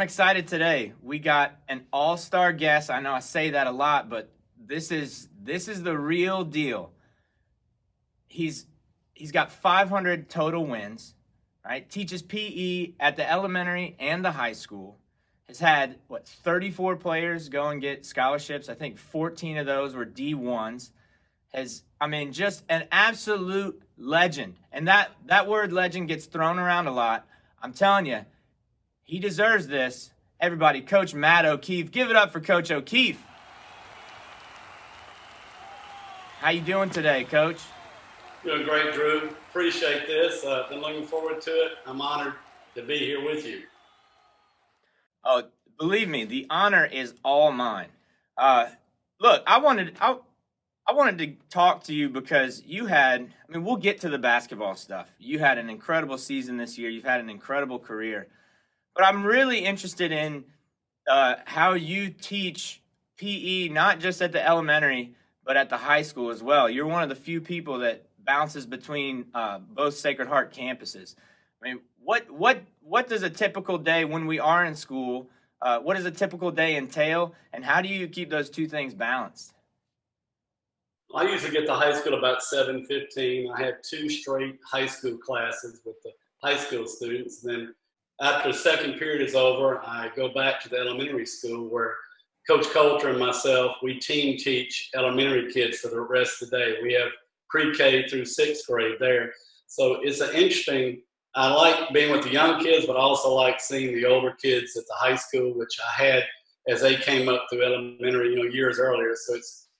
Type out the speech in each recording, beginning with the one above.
excited today. We got an all-star guest. I know I say that a lot, but this is the real deal. He's got 500 total wins, right? Teaches PE at the elementary and the high school. Has had 34 players go and get scholarships. I think 14 of those were D1s. Just an absolute legend. And that word legend gets thrown around a lot. I'm telling you, he deserves this. Everybody, Coach Matt O'Keefe. Give it up for Coach O'Keefe. How you doing today, Coach? Doing great, Drew. Appreciate this. Been looking forward to it. I'm honored to be here with you. Oh, believe me, the honor is all mine. Look, I wanted to talk to you because we'll get to the basketball stuff. You had an incredible season this year. You've had an incredible career. But I'm really interested in how you teach PE, not just at the elementary, but at the high school as well. You're one of the few people that bounces between both Sacred Heart campuses. I mean, what does a typical day when we are in school, what does a typical day entail, and how do you keep those two things balanced? I usually get to high school about 7:15. I have 2 straight high school classes with the high school students. And then after the second period is over, I go back to the elementary school where Coach Coulter and myself, we team teach elementary kids for the rest of the day. We have pre-K through 6th grade there. So it's I like being with the young kids, but I also like seeing the older kids at the high school, which I had as they came up through elementary, years earlier. So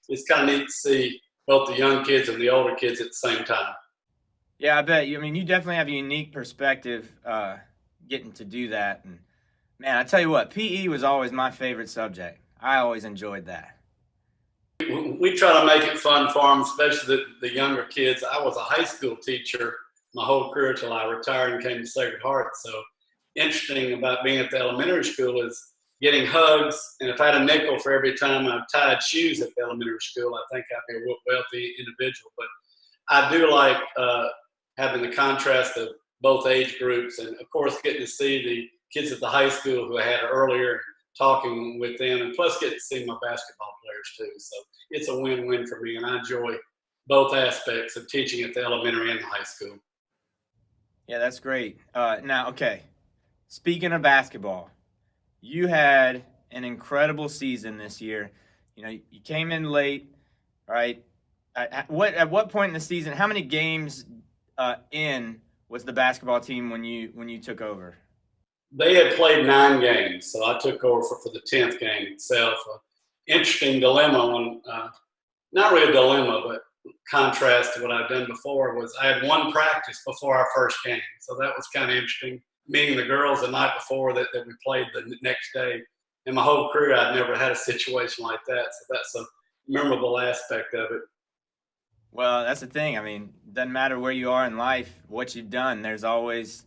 it's kind of neat to see both the young kids and the older kids at the same time. Yeah, I bet you. You definitely have a unique perspective getting to do that. And man, I tell you what, PE was always my favorite subject. I always enjoyed that. We try to make it fun for them, especially the younger kids. I was a high school teacher my whole career till I retired and came to Sacred Heart. So interesting about being at the elementary school is getting hugs. And if I had a nickel for every time I've tied shoes at the elementary school, I think I'd be a wealthy individual. But I do like having the contrast of both age groups, and of course getting to see the kids at the high school who I had earlier, talking with them, and plus get to see my basketball players too. So it's a win-win for me, and I enjoy both aspects of teaching at the elementary and the high school. Yeah, that's great. Now, okay, speaking of basketball, you had an incredible season this year. You came in late, right? At what point in the season? How many games in was the basketball team when you took over? They had played 9 games, so I took over for the 10th game itself. Interesting dilemma on, not really a dilemma, but contrast to what I've done before was I had 1 practice before our first game. So that was kind of interesting, meeting the girls the night before that we played the next day. In my whole career, I'd never had a situation like that. So that's a memorable aspect of it. Well, that's the thing. It doesn't matter where you are in life, what you've done. There's always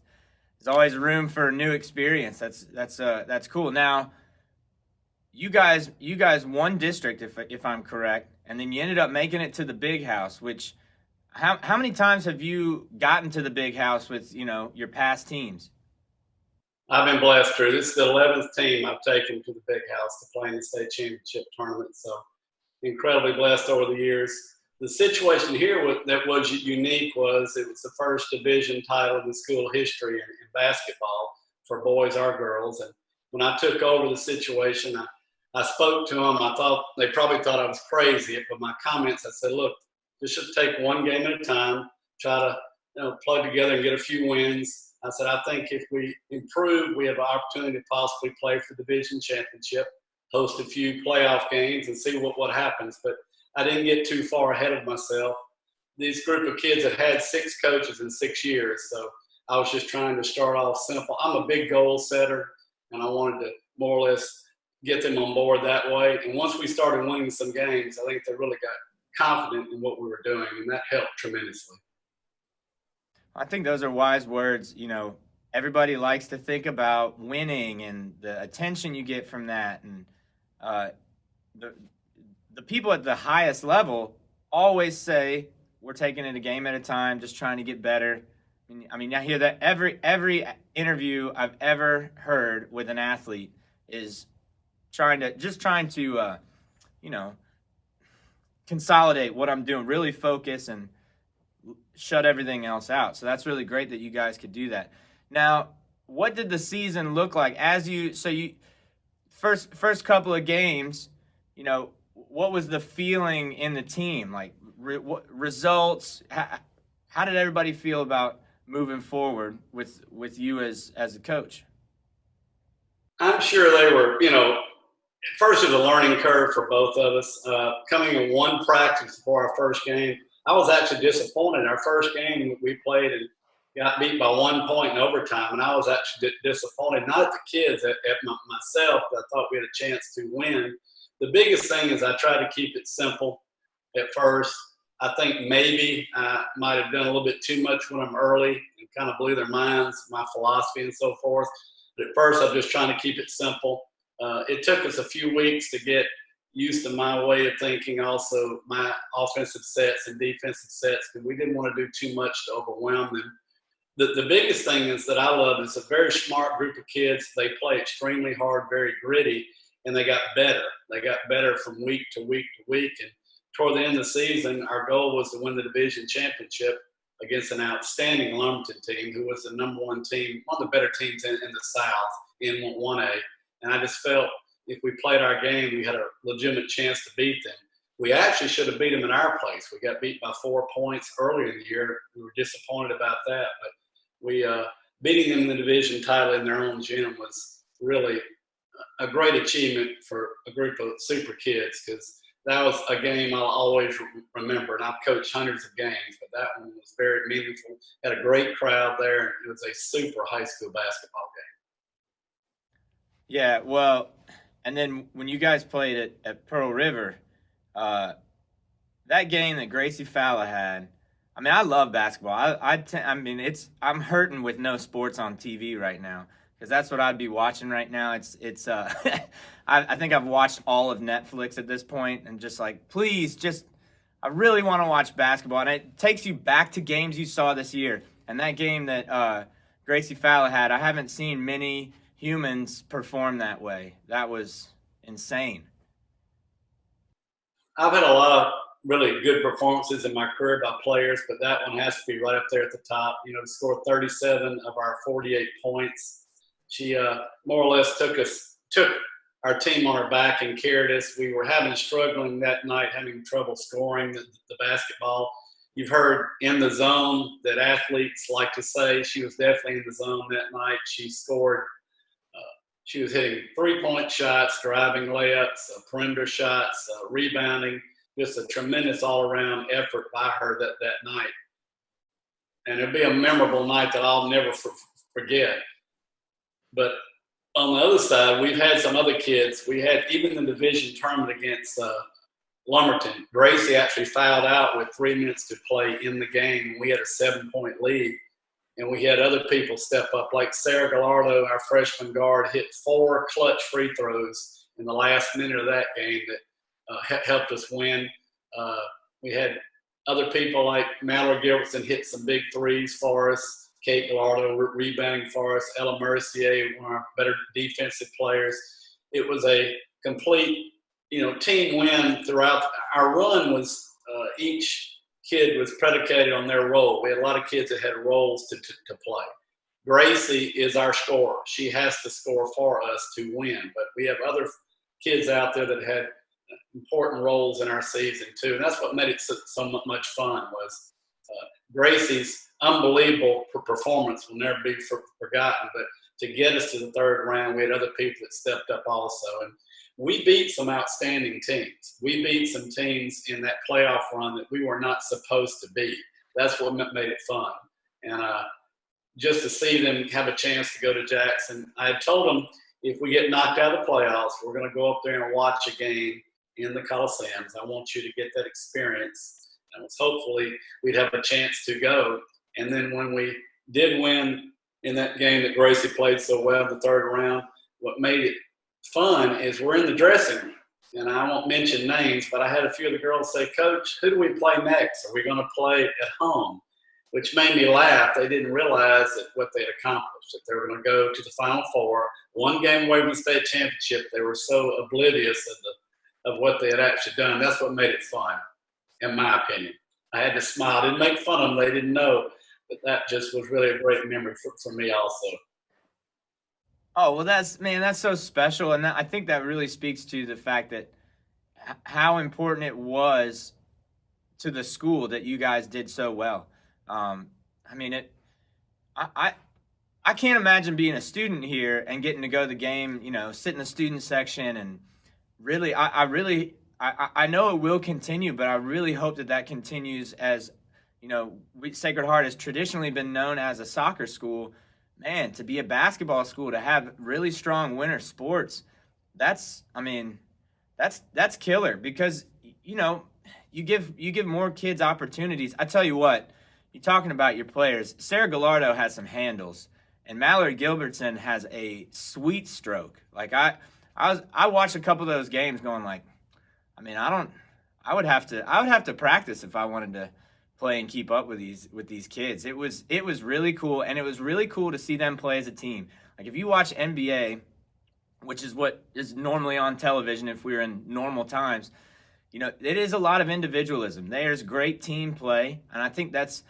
room for a new experience. That's cool. Now, you guys won district, if I'm correct, and then you ended up making it to the big house. Which, how many times have you gotten to the big house with your past teams? I've been blessed, Drew. This is the 11th team I've taken to the big house to play in the state championship tournament. So incredibly blessed over the years. The situation here that was unique was it was the first division title in school history in basketball for boys or girls. And when I took over the situation, I spoke to them. I thought they probably thought I was crazy, but my comments, I said, look, this should take one game at a time, try to plug together and get a few wins. I said, I think if we improve, we have an opportunity to possibly play for the division championship, host a few playoff games and see what happens. But I didn't get too far ahead of myself. This group of kids had 6 coaches in 6 years, so I was just trying to start off simple. I'm a big goal setter, and I wanted to more or less get them on board that way. And once we started winning some games, I think they really got confident in what we were doing, and that helped tremendously. I think those are wise words. Everybody likes to think about winning and the attention you get from that, and the people at the highest level always say we're taking it a game at a time, just trying to get better. I mean, I hear that every interview I've ever heard with an athlete is trying to you know consolidate what I'm doing, really focus and shut everything else out. So that's really great that you guys could do that. Now, what did the season look like as you first couple of games, what was the feeling in the team? Like what results, how did everybody feel about moving forward with you as a coach? I'm sure they were, first it was a learning curve for both of us. Coming in one practice before our first game, I was actually disappointed. Our first game we played and got beat by 1 point in overtime, and I was actually disappointed, not at the kids, at myself. I thought we had a chance to win. The biggest thing is I tried to keep it simple at first. I think maybe I might have done a little bit too much when I'm early and kind of blew their minds, my philosophy and so forth. But at first, I'm just trying to keep it simple. It took us a few weeks to get used to my way of thinking, also my offensive sets and defensive sets, because we didn't want to do too much to overwhelm them. The biggest thing is that I love is a very smart group of kids. They play extremely hard, very gritty, and they got better. They got better from week to week to week. And toward the end of the season, our goal was to win the division championship against an outstanding Lumberton team, who was the number one team, one of the better teams in the South in 1A. And I just felt if we played our game, we had a legitimate chance to beat them. We actually should have beat them in our place. We got beat by 4 points earlier in the year. We were disappointed about that, but we beating them in the division title in their own gym was really a great achievement for a group of super kids, because that was a game I'll always remember. And I've coached hundreds of games, but that one was very meaningful. Had a great crowd there. It was a super high school basketball game. Yeah, well, and then when you guys played at Pearl River, that game that Gracie Falla had, I mean, I love basketball. I'm hurting with no sports on TV right now, because that's what I'd be watching right now. It's I think I've watched all of Netflix at this point, and just like, please, I really want to watch basketball, and it takes you back to games you saw this year. And that game that Gracie Falla had, I haven't seen many humans perform that way. That was insane. I've had a lot of really good performances in my career by players, but that one has to be right up there at the top. To score 37 of our 48 points. She more or less took our team on her back and carried us. We were struggling that night, having trouble scoring the basketball. You've heard in the zone that athletes like to say. She was definitely in the zone that night. She scored. She was hitting 3-point shots, driving layups, perimeter shots, rebounding. Just a tremendous all-around effort by her that night. And it'll be a memorable night that I'll never forget. But on the other side, we've had some other kids. We had even the division tournament against Lumberton. Gracie actually fouled out with 3 minutes to play in the game. We had a 7-point lead. And we had other people step up, like Sarah Gallardo, our freshman guard, hit 4 clutch free throws in the last minute of that game that helped us win. We had other people like Mallory Gilbertson hit some big threes for us. Kate Gallardo rebounding for us. Ella Mercier, one of our better defensive players. It was a complete, team win throughout. Our run was each kid was predicated on their role. We had a lot of kids that had roles to play. Gracie is our scorer. She has to score for us to win. But we have other kids out there that had important roles in our season too, and that's what made it so much fun. Was Gracie's unbelievable performance will never be forgotten. But to get us to the third round, we had other people that stepped up also, and we beat some outstanding teams. We beat some teams in that playoff run that we were not supposed to beat. That's what made it fun. And just to see them have a chance to go to Jackson, I had told them if we get knocked out of the playoffs, we're going to go up there and watch a game in the Coliseums. I want you to get that experience. And hopefully we'd have a chance to go. And then when we did win in that game that Gracie played so well, the third round, what made it fun is we're in the dressing room, and I won't mention names, but I had a few of the girls say, "Coach, who do we play next? Are we going to play at home?" which made me laugh. They didn't realize that what they'd accomplished, that they were going to go to the Final Four, one game away from the state championship. They were so oblivious of what they had actually done. That's what made it fun, in my opinion. I had to smile. I didn't make fun of them. They didn't know. But that just was really a great memory for me also. Oh, well, that's so special. And I think that really speaks to the fact that how important it was to the school that you guys did so well. I mean, I, I, I can't imagine being a student here and getting to go to the game, sit in the student section and really, I know it will continue, but I really hope that continues as, Sacred Heart has traditionally been known as a soccer school. Man, to be a basketball school, to have really strong winter sports, that's, I mean, that's killer because, you give more kids opportunities. I tell you what, you're talking about your players. Sarah Gallardo has some handles, and Mallory Gilbertson has a sweet stroke. Like I watched a couple of those games, going like, I mean, I would have to practice if I wanted to play and keep up with these kids. It was really cool, and it was really cool to see them play as a team. Like if you watch NBA, which is what is normally on television if we're in normal times, it is a lot of individualism. There's great team play, and I think that's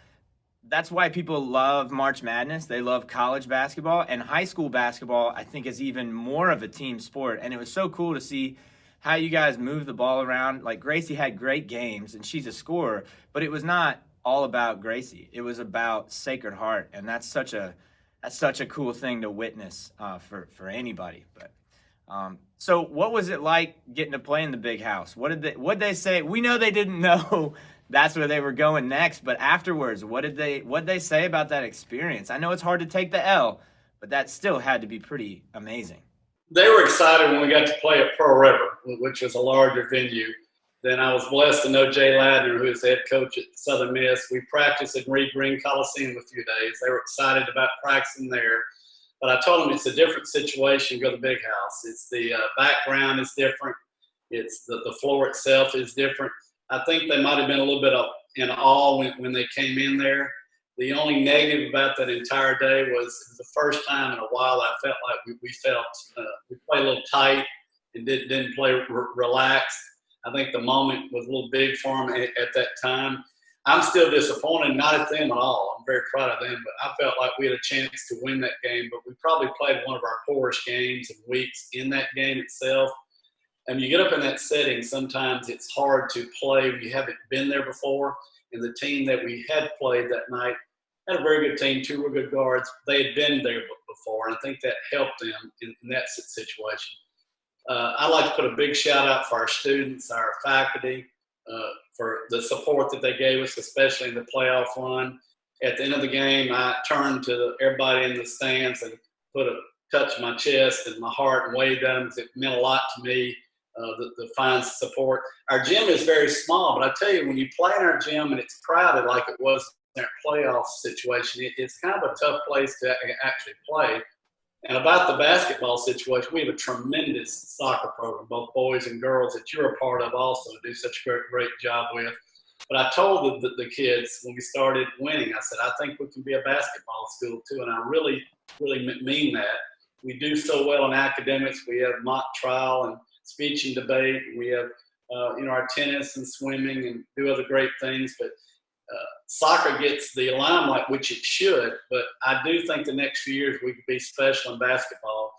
why people love March Madness. They love college basketball, and high school basketball, I think, is even more of a team sport. And it was so cool to see how you guys move the ball around. Like Gracie had great games, and she's a scorer, but it was not all about Gracie. It was about Sacred Heart, and that's such a cool thing to witness for anybody. But so what was it like getting to play in the big house? What did they say? We know they didn't know that's where they were going next, but afterwards, what did they say about that experience? I know it's hard to take the L, but that still had to be pretty amazing. They were excited when we got to play at Pearl River, which was a larger venue. Then I was blessed to know Jay Ladner, who is the head coach at Southern Miss. We practiced at Reed Green Coliseum a few days. They were excited about practicing there. But I told them it's a different situation. Go to the big house. It's the background is different. It's the floor itself is different. I think they might have been a little bit in awe when they came in there. The only negative about that entire day was it was the first time in a while I felt like we played a little tight and didn't play relaxed. I think the moment was a little big for them at that time. I'm still disappointed, not at them at all. I'm very proud of them, but I felt like we had a chance to win that game, but we probably played one of our poorest games and weeks in that game itself. And you get up in that setting, sometimes it's hard to play when you haven't been there before. And the team that we had played that night had a very good team, two were good guards. They had been there before, and I think that helped them in that situation. I'd like to put a big shout out for our students, our faculty, for the support that they gave us, especially in the playoff run. At the end of the game, I turned to everybody in the stands and touched my chest and my heart and waved at them because it meant a lot to me, the fine support. Our gym is very small, but I tell you, when you play in our gym and it's crowded like it was in our playoff situation, it's kind of a tough place to actually play. And about the basketball situation, we have a tremendous soccer program, both boys and girls, that you're a part of also, do such a great job with. But I told the kids when we started winning, I said, I think we can be a basketball school too. And I really, really mean that. We do so well in academics. We have mock trial and speech and debate. We have, our tennis and swimming and do other great things. But soccer gets the limelight, which it should, but I do think the next few years we could be special in basketball.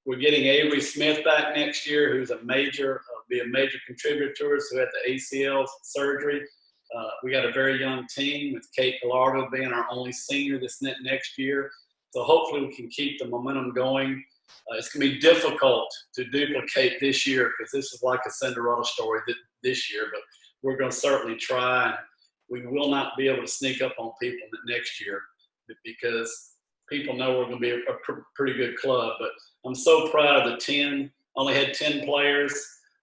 We're getting Avery Smith back next year, who's be a major contributor to us, who had the ACL surgery. We got a very young team with Kate Gallardo being our only senior this next year. So hopefully we can keep the momentum going. It's going to be difficult to duplicate this year because this is like a Cinderella story this year, but we're going to certainly try. And we will not be able to sneak up on people next year because people know we're going to be a pretty good club. But I'm so proud of the 10. Only had 10 players,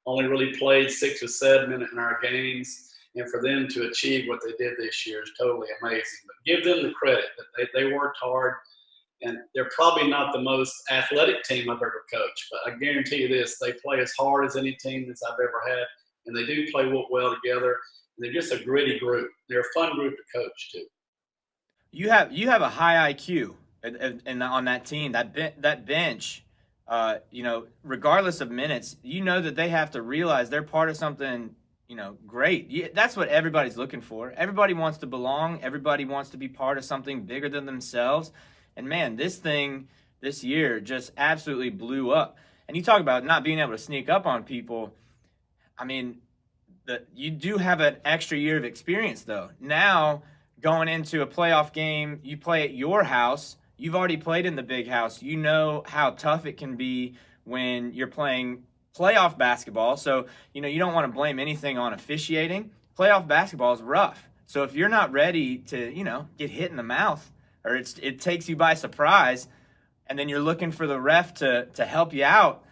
only really played 6 or 7 in our games. And for them to achieve what they did this year is totally amazing. But give them the credit that they worked hard. And they're probably not the most athletic team I've ever coached. But I guarantee you this, they play as hard as any team that I've ever had. And they do play well together. They're just a gritty group. They're a fun group to coach, too. you have a high IQ and on that team, that bench, regardless of minutes, you know that they have to realize they're part of something, great. That's what everybody's looking for. Everybody wants to belong. Everybody wants to be part of something bigger than themselves. And man, this year just absolutely blew up. And you talk about not being able to sneak up on people. I mean, you do have an extra year of experience though. Now going into a playoff game, you play at your house. You've already played in the big house. You know how tough it can be when you're playing playoff basketball. So, you don't want to blame anything on officiating. Playoff basketball is rough. So if you're not ready to, get hit in the mouth or it takes you by surprise and then you're looking for the ref to help you out,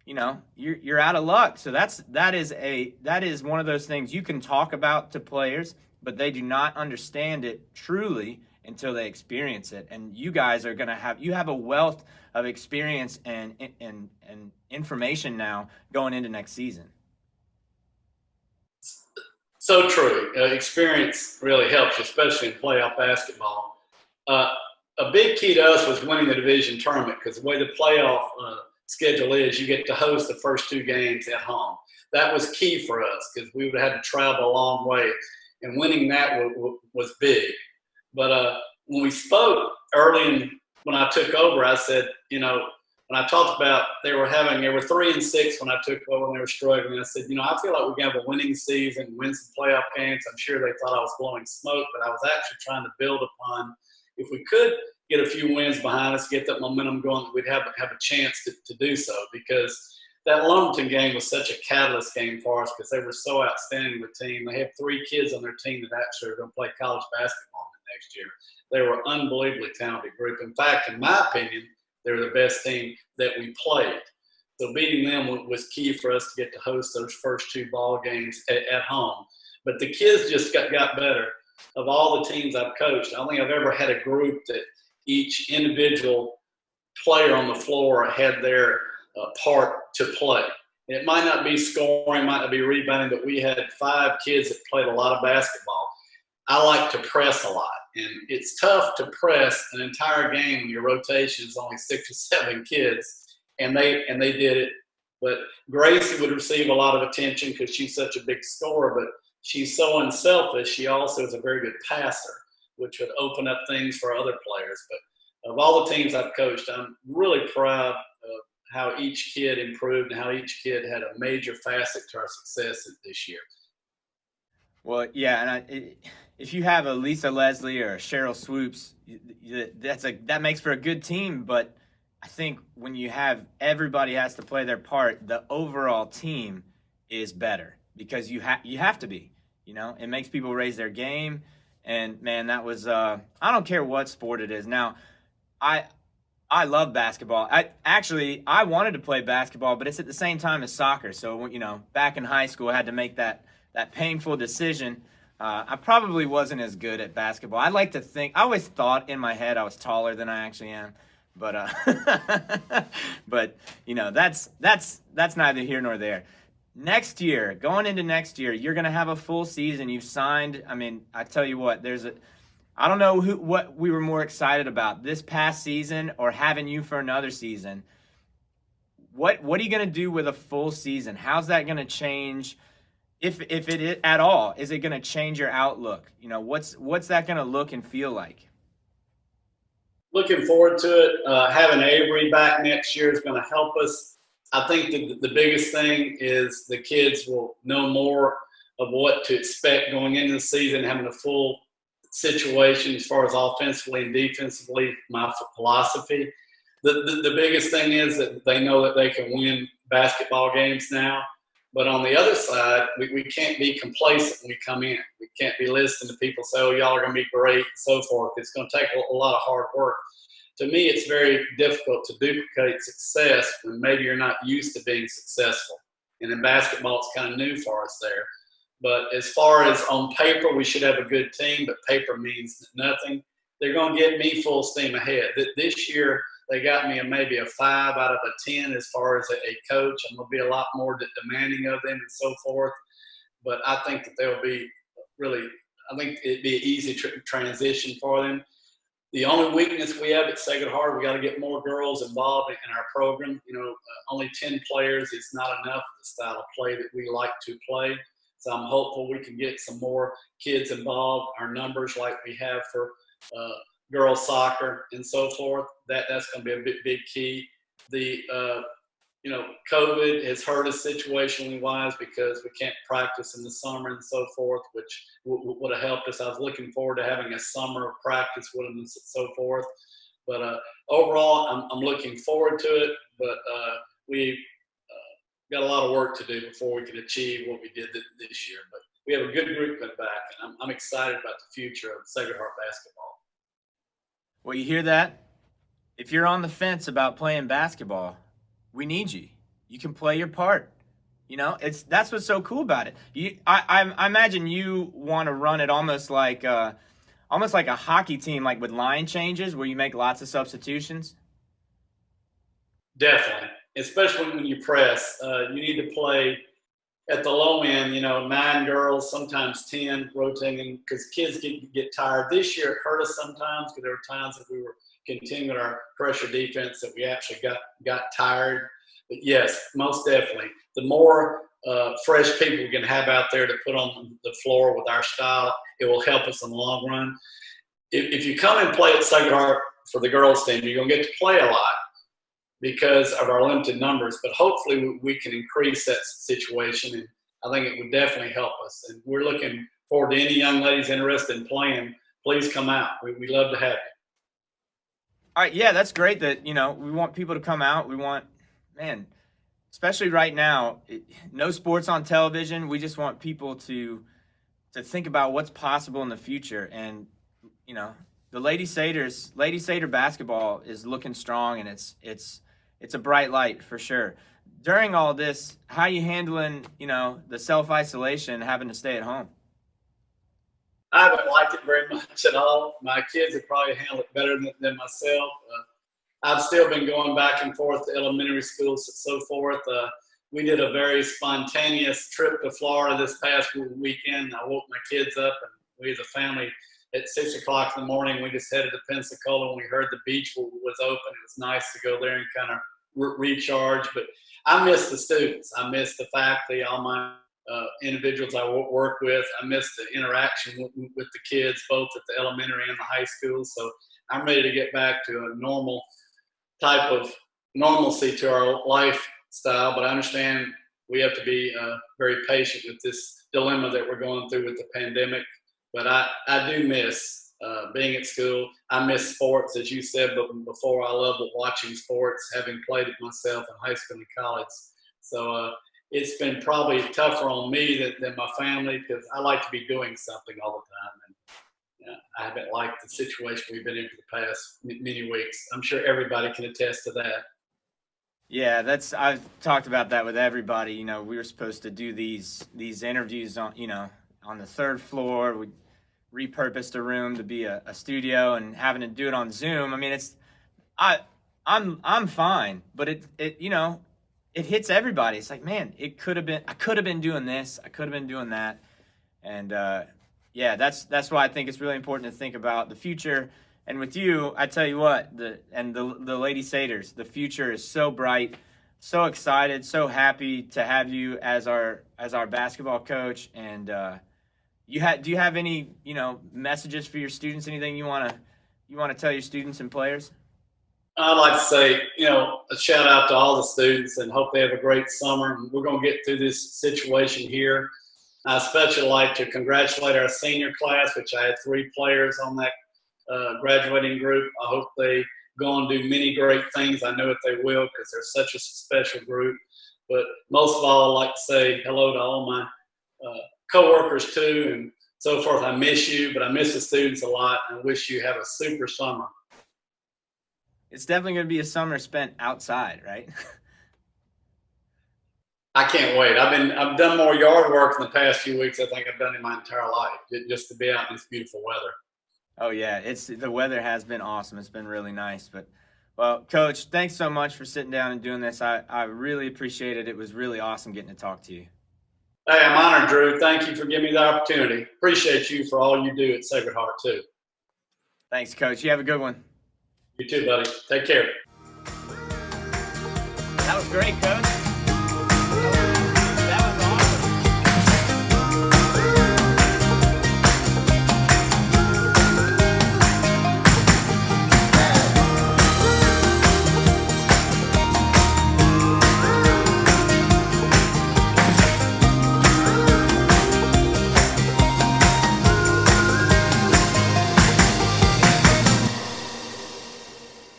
you're out of luck. So that is one of those things you can talk about to players, but they do not understand it truly until they experience it. And you guys are going to have a wealth of experience and information now going into next season. So true. Experience really helps, especially in playoff basketball. A big key to us was winning the division tournament because the way the playoff schedule is, you get to host the first 2 games at home. That was key for us because we would have had to travel a long way, and winning that was big. But when we spoke when I took over, I said, when I talked about they were 3-6 when I took over and they were struggling. I said, I feel like we can have a winning season, win some playoff games. I'm sure they thought I was blowing smoke, but I was actually trying to build upon if we could get a few wins behind us, get that momentum going, we'd have a chance to do so because that Lumberton game was such a catalyst game for us because they were so outstanding with the team. They have 3 kids on their team that actually are going to play college basketball next year. They were an unbelievably talented group. In fact, in my opinion, they were the best team that we played. So beating them was key for us to get to host those first 2 ball games at home. But the kids just got better. Of all the teams I've coached, I don't think I've ever had a group that each individual player on the floor had their part to play. It might not be scoring, might not be rebounding, but we had 5 kids that played a lot of basketball. I like to press a lot, and it's tough to press an entire game when your rotation is only 6 or 7 kids, and they did it. But Gracie would receive a lot of attention because she's such a big scorer, but she's so unselfish. She also is a very good passer, which would open up things for other players. But of all the teams I've coached, I'm really proud of how each kid improved and how each kid had a major facet to our success this year. Well, yeah, and if you have a Lisa Leslie or a Cheryl Swoops, that makes for a good team. But I think when you have everybody has to play their part, the overall team is better because you have to be. It makes people raise their game. And man, that was I don't care what sport it is. Now, I love basketball. I wanted to play basketball, but it's at the same time as soccer. So back in high school, I had to make that painful decision. I probably wasn't as good at basketball. I always thought in my head I was taller than I actually am. But that's neither here nor there. Going into next year, you're going to have a full season. You've signed. I mean, I tell you what, I don't know what we were more excited about, this past season or having you for another season. What are you going to do with a full season? How's that going to change, if it is, at all? Is it going to change your outlook? What's that going to look and feel like? Looking forward to it. Having Avery back next year is going to help us. I think the biggest thing is the kids will know more of what to expect going into the season, having a full situation as far as offensively and defensively, my philosophy. The biggest thing is that they know that they can win basketball games now. But on the other side, we can't be complacent when we come in. We can't be listening to people say, oh, y'all are going to be great and so forth. It's going to take a lot of hard work. To me, it's very difficult to duplicate success when maybe you're not used to being successful. And in basketball, it's kind of new for us there. But as far as on paper, we should have a good team, but paper means nothing. They're going to get me full steam ahead. This year, they got me maybe a 5 out of a 10 as far as a coach. I'm going to be a lot more demanding of them and so forth. But I think that they'll be I think it'd be an easy transition for them. The only weakness we have at Sacred Heart, we got to get more girls involved in our program. Only 10 players is not enough of the style of play that we like to play. So I'm hopeful we can get some more kids involved. Our numbers, like we have for girls soccer and so forth, that's going to be a big key. The COVID has hurt us situationally wise because we can't practice in the summer and so forth, which would have helped us. I was looking forward to having a summer of practice with them and so forth. But overall, I'm looking forward to it. But we got a lot of work to do before we can achieve what we did this year. But we have a good group coming back, and I'm excited about the future of Sacred Heart basketball. Well, you hear that? If you're on the fence about playing basketball, we need you. You can play your part. That's what's so cool about it. I imagine you want to run it almost like a hockey team, like with line changes where you make lots of substitutions. Definitely, especially when you press. You need to play at the low end. 9 girls, sometimes 10, rotating because kids get tired. This year it hurt us sometimes because there were times that we were continuing our pressure defense that we actually got tired. But yes, most definitely, the more fresh people we can have out there to put on the floor with our style, it will help us in the long run. If you come and play at Sacred Heart for the girls team, you're going to get to play a lot because of our limited numbers. But hopefully we can increase that situation, and I think it would definitely help us. And we're looking forward to any young ladies interested in playing. Please come out. We love to have you. All right, yeah, that's great that, we want people to come out. We want, especially right now, no sports on television. We just want people to think about what's possible in the future. And, the Lady Satyr basketball is looking strong, and it's a bright light for sure. During all this, how are you handling, the self-isolation, having to stay at home? I haven't liked it very much at all. My kids have probably handled it better than myself. I've still been going back and forth to elementary schools and so forth. We did a very spontaneous trip to Florida this past weekend. I woke my kids up, and we as a family at 6 o'clock in the morning, we just headed to Pensacola, and we heard the beach was open. It was nice to go there and kind of recharge. But I miss the students. I miss the faculty, all my individuals I work with. I miss the interaction with the kids, both at the elementary and the high school. So I'm ready to get back to a normal type of normalcy to our lifestyle. But I understand we have to be very patient with this dilemma that we're going through with the pandemic. But I do miss being at school. I miss sports, as you said, but before I loved watching sports, having played it myself in high school and college. So it's been probably tougher on me than my family because I like to be doing something all the time. And I haven't liked the situation we've been in for the past many weeks. I'm sure everybody can attest to that. Yeah, I've talked about that with everybody. We were supposed to do these interviews on the 3rd floor. We repurposed a room to be a studio, and having to do it on Zoom. I mean, I'm fine, but it hits everybody. It's like, man, I could have been doing this. I could have been doing that. And that's why I think it's really important to think about the future. And with you, I tell you what, the Lady Satyrs, the future is so bright, so excited, so happy to have you as our basketball coach. And do you have any messages for your students? Anything you want to tell your students and players? I'd like to say, a shout out to all the students and hope they have a great summer. We're going to get through this situation here. I especially like to congratulate our senior class, which I had 3 players on that graduating group. I hope they go and do many great things. I know that they will because they're such a special group. But most of all, I'd like to say hello to all my coworkers too and so forth. I miss you, but I miss the students a lot, and I wish you have a super summer. It's definitely going to be a summer spent outside, right? I can't wait. I've done more yard work in the past few weeks than I think I've done in my entire life, just to be out in this beautiful weather. Oh yeah, the weather has been awesome. It's been really nice. But well, Coach, thanks so much for sitting down and doing this. I really appreciate it. It was really awesome getting to talk to you. Hey, I'm honored, Drew. Thank you for giving me the opportunity. Appreciate you for all you do at Sacred Heart too. Thanks, Coach. You have a good one. You too, buddy. Take care. That was great, Coach.